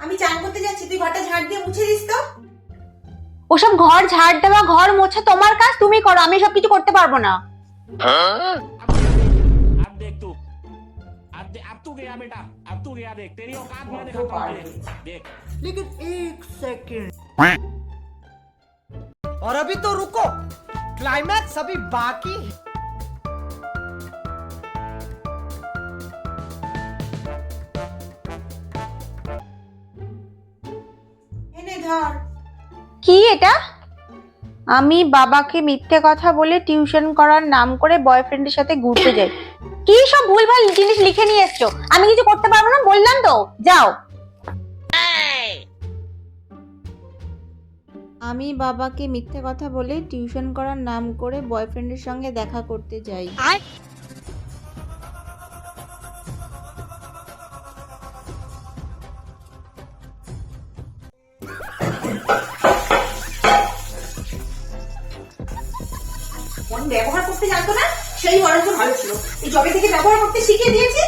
আমি চান করতে যাচ্ছি, তুই ঘরটা ঝাড় দিয়ে মুছে দিস তো। ওসব ঘর ঝাড় দেওয়া ঘর মোছা তোমার কাজ, তুমি করো, আমি সব কিছু করতে পারবো না। अब देख तू अब तू गया बेटा, अब तू गया, देख तेरी औकात मैं दिखाता हूँ तुझे, देख। लेकिन एक सेकंड, और अभी तो रुको, क्लाइमैक्स अभी बाकी है। এনে ধর। কি এটা? আমি বাবাকে মিথ্যে কথা বলে টিউশন করার নাম করে বয়ফ্রেন্ডের সাথে ঘুরতে যাই। কি সব ভুলভাল জিনিস লিখে নিয়ে এসছো, আমি কিছু করতে পারবো না, বললাম তো, যাও। আমি বাবাকে মিথ্যে কথা বলে টিউশন করার নাম করে বয়ফ্রেন্ডের সঙ্গে দেখা করতে যাই। ফোন ব্যবহার করতে জানতো না, সেই বরঞ্চ ভালো ছিল। এই জবে থেকে ব্যবহার করতে শিখিয়ে দিয়েছি,